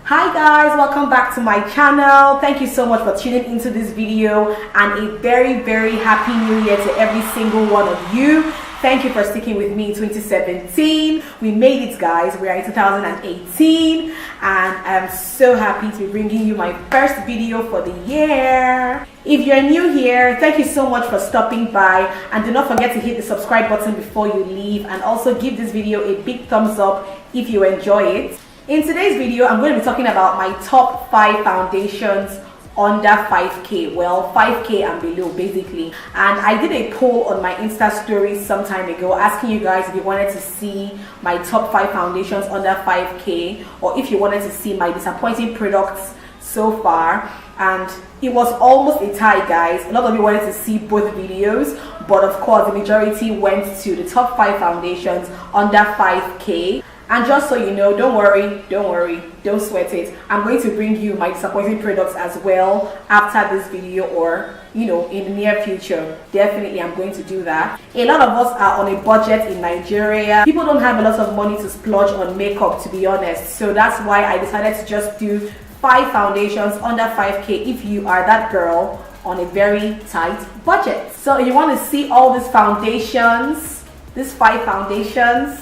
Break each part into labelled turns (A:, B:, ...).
A: Hi guys, welcome back to my channel. Thank you so much for tuning into this video, and a very happy new year to every single one of you. Thank you for sticking with me in 2017. We made it, guys. We are in 2018 and I'm so happy to be bringing you my first video for the year. If you're new here, thank you so much for stopping by, and do not forget to hit the subscribe button before you leave, and also give this video a big thumbs up if you enjoy it. In today's video, I'm going to be talking about my top 5 foundations under 5k, well 5k and below basically. And I did a poll on my Insta stories some time ago asking you guys if you wanted to see my top 5 foundations under 5k, or if you wanted to see my disappointing products so far. And it was almost a tie, guys. A lot of you wanted to see both videos, but of course the majority went to the top 5 foundations under 5k. And just so you know, don't worry, don't sweat it. I'm going to bring you my disappointing products as well after this video, or in the near future. Definitely I'm going to do that. A lot of us are on a budget in Nigeria. People don't have a lot of money to splurge on makeup, to be honest. So that's why I decided to just do 5 foundations under 5k if you are that girl on a very tight budget. So if you want to see all these foundations, these 5 foundations,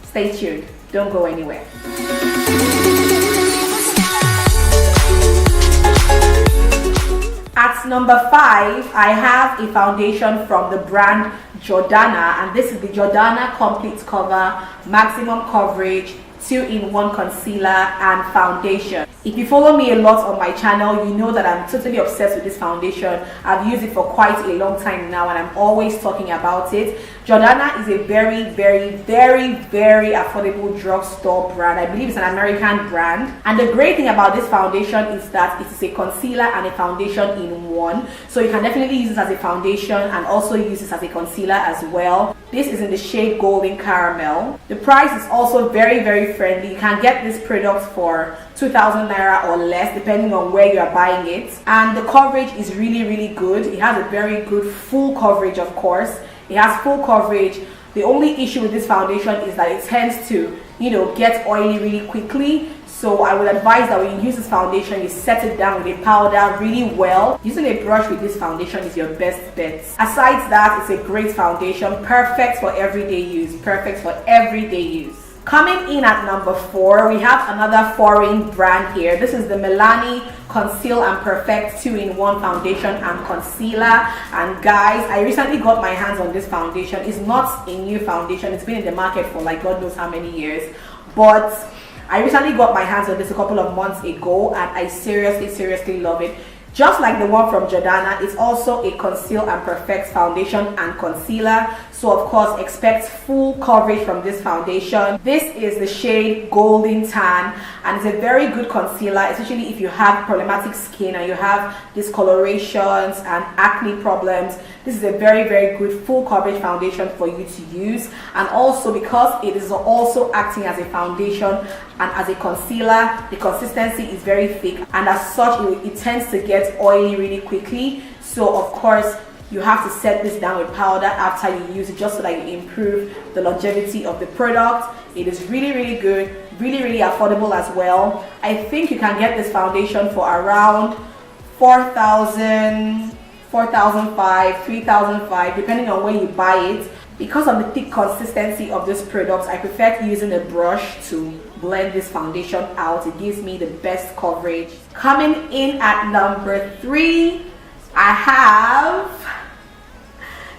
A: stay tuned, don't go anywhere. At number 5, I have a foundation from the brand Jordana, and this is the Jordana Complete Cover Maximum Coverage 2-in-1 Concealer and Foundation. If you follow me a lot on my channel, you know that I'm totally obsessed with this foundation. I've used it for quite a long time now, and I'm always talking about it. Jordana is a very affordable drugstore brand. I believe it's an American brand. And the great thing about this foundation is that it is a concealer and a foundation in one. So you can definitely use it as a foundation and also use it as a concealer as well. This is in the shade Golden Caramel. The price is also very friendly. You can get this product for 2,000 naira or less depending on where you are buying it. And the coverage is really good. It has a very good full coverage, of course. It has full coverage. The only issue with this foundation is that it tends to, get oily really quickly. So I would advise that when you use this foundation, you set it down with a powder really well. Using a brush with this foundation is your best bet. Aside that, it's a great foundation, perfect for everyday use. Coming in at number 4, we have another foreign brand here. This is the Milani Conceal and Perfect 2-in-1 Foundation and Concealer. And guys, I recently got my hands on this foundation. It's not a new foundation. It's been in the market for like God knows how many years. But I recently got my hands on this a couple of months ago, and I seriously love it. Just like the one from Jordana, it's also a Conceal and Perfect foundation and concealer. So of course, expect full coverage from this foundation. This is the shade Golden Tan, and it's a very good concealer, especially if you have problematic skin and you have discolorations and acne problems. This is a very good full coverage foundation for you to use. And also, because it is also acting as a foundation and as a concealer, the consistency is very thick, and as such it tends to get oily really quickly. So of course, you have to set this down with powder after you use it, just so that you improve the longevity of the product. It is really good, really affordable as well. I think you can get this foundation for around 4,000, 4,500, 3,500, depending on where you buy it. Because of the thick consistency of this product, I prefer using a brush to blend this foundation out. It gives me the best coverage. Coming in at number 3, I have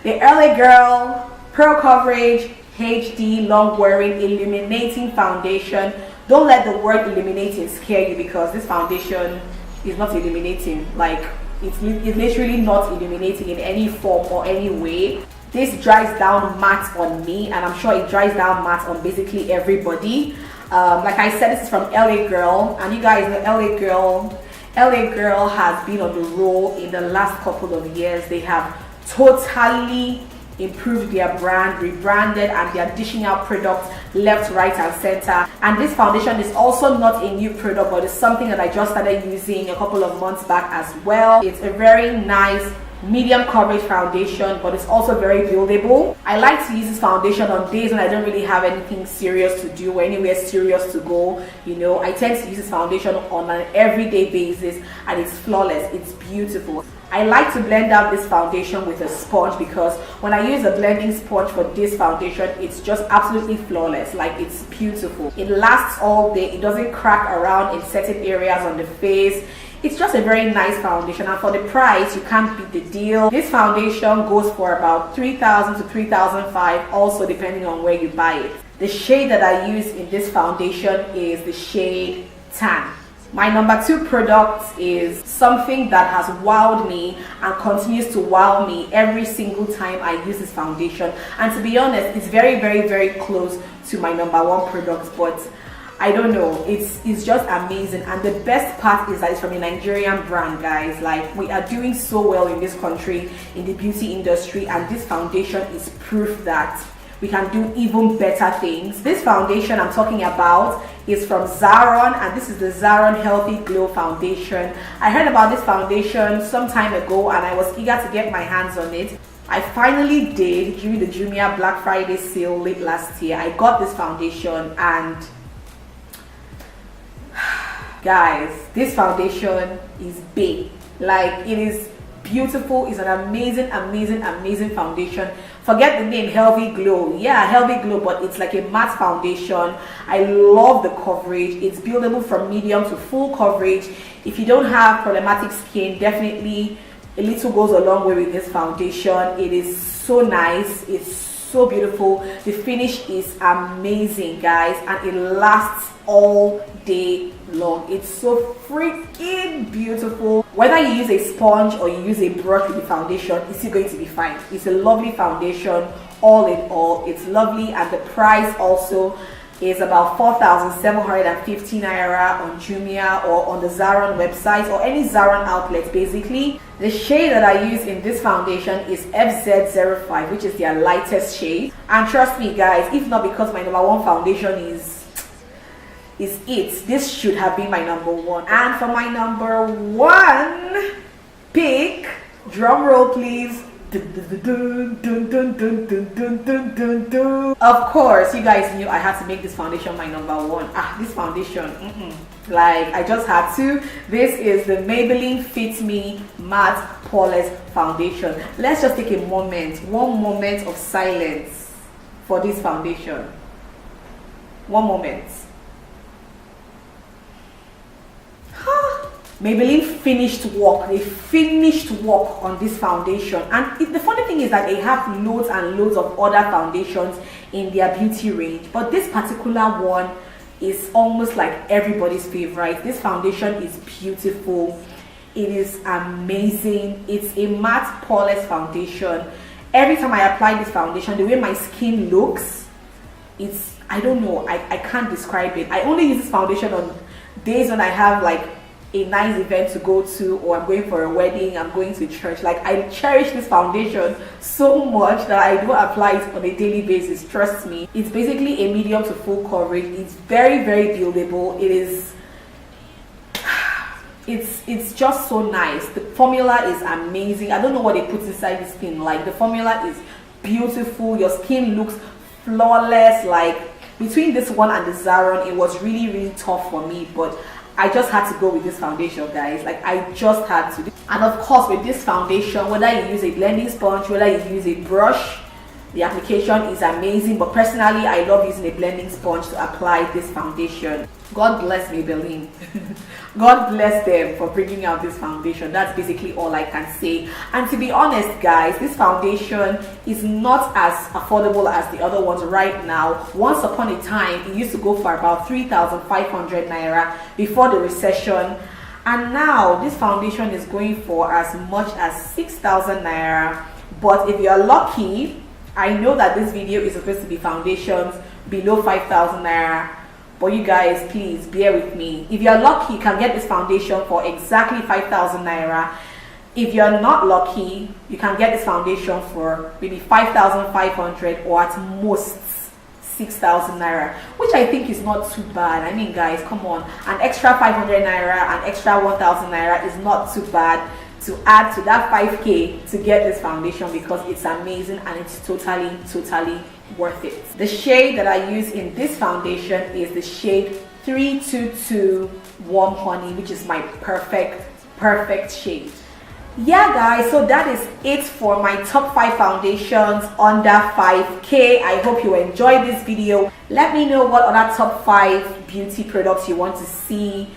A: the LA Girl Pro Coverage HD Long Wearing Illuminating Foundation. Don't let the word illuminating scare you, because this foundation is not illuminating. Like, it's literally not illuminating in any form or any way. This dries down matte on me, and I'm sure it dries down matte on basically everybody. Like I said, this is from LA Girl, and you guys know LA Girl has been on the roll in the last couple of years. They have totally improved their brand, rebranded, and they are dishing out products left, right, and center. And this foundation is also not a new product, but it's something that I just started using a couple of months back as well. It's a very nice medium coverage foundation, but it's also very buildable. I like to use this foundation on days when I don't really have anything serious to do or anywhere serious to go. You know, I tend to use this foundation on an everyday basis, and it's flawless. It's beautiful. I like to blend out this foundation with a sponge, because when I use a blending sponge for this foundation, it's just absolutely flawless. Like, it's beautiful. It lasts all day. It doesn't crack around in certain areas on the face. It's just a very nice foundation, and for the price, you can't beat the deal. This foundation goes for about $3,000 to $3,500, also depending on where you buy it. The shade that I use in this foundation is the shade Tan. My number 2 product is something that has wowed me and continues to wow me every single time I use this foundation. And to be honest, it's very, very, very close to my number 1 product, but I don't know, it's just amazing. And the best part is that it's from a Nigerian brand, guys. Like, we are doing so well in this country in the beauty industry, and this foundation is proof that we can do even better things. This foundation I'm talking about is from Zaron, and this is the Zaron Healthy Glow Foundation. I heard about this foundation some time ago, and I was eager to get my hands on it. I finally did during the Jumia Black Friday sale late last year. I got this foundation, and guys, this foundation is big. Like, it is beautiful. It's an amazing, amazing, amazing foundation. Forget the name, Healthy Glow. Yeah, Healthy Glow, but it's like a matte foundation. I love the coverage. It's buildable from medium to full coverage. If you don't have problematic skin, definitely a little goes a long way with this foundation. It is so nice. It's so beautiful. The finish is amazing, guys, and it lasts all day long. It's so freaking beautiful. Whether you use a sponge or you use a brush with the foundation, it's still going to be fine. It's a lovely foundation all in all. It's lovely, and the price also is about 4,750 naira on Jumia or on the Zaron website or any Zaron outlet. Basically, the shade that I use in this foundation is FZ05, which is their lightest shade. And trust me, guys, if not because my number 1 foundation is it, this should have been my number 1. And for my number 1 pick, drum roll please. Of course, you guys knew I had to make this foundation my number 1. This foundation, like, I just had to. This is the Maybelline Fit Me Matte Poreless Foundation. Let's just take a moment, one moment of silence for this foundation. One moment. Maybelline finished work. They finished work on this foundation, and the funny thing is that they have loads and loads of other foundations in their beauty range, but this particular one is almost like everybody's favorite. This foundation is beautiful. It is amazing. It's a matte poreless foundation. Every time I apply this foundation, the way my skin looks, it's, I don't know, I can't describe it. I only use this foundation on days when I have like a nice event to go to, or I'm going for a wedding, I'm going to church. Like, I cherish this foundation so much that I do apply it on a daily basis. Trust me. It's basically a medium to full coverage. It's very, very buildable. It is, it's just so nice. The formula is amazing. I don't know what they put inside the skin. Like, the formula is beautiful. Your skin looks flawless. Like, between this one and the Zaron, it was really, really tough for me, but I just had to go with this foundation, guys. Like, I just had to. And of course, with this foundation, whether you use a blending sponge, whether you use a brush, the application is amazing. But personally, I love using a blending sponge to apply this foundation. God bless Maybelline. God bless them for bringing out this foundation. That's basically all I can say. And to be honest, guys, this foundation is not as affordable as the other ones right now. Once upon a time, it used to go for about 3,500 naira before the recession. And now this foundation is going for as much as 6,000 naira. But if you're lucky, I know that this video is supposed to be foundations below 5,000 naira. But you guys, please bear with me. If you're lucky, you can get this foundation for exactly 5,000 naira. If you're not lucky, you can get this foundation for maybe 5,500 or at most 6,000 naira, which I think is not too bad. I mean, guys, come on. An extra 500 naira, an extra 1,000 naira is not too bad to add to that 5k to get this foundation, because it's amazing and it's totally worth it. The shade that I use in this foundation is the shade 322 Warm Honey, which is my perfect shade. Yeah guys, so that is it for my top 5 foundations under 5k. I hope you enjoyed this video. Let me know what other top 5 beauty products you want to see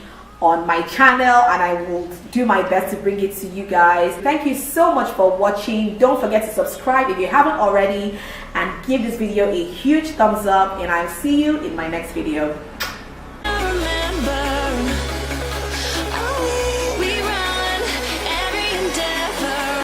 A: on my channel, and I will do my best to bring it to you guys. Thank you so much for watching. Don't forget to subscribe if you haven't already, and give this video a huge thumbs up, and I'll see you in my next video.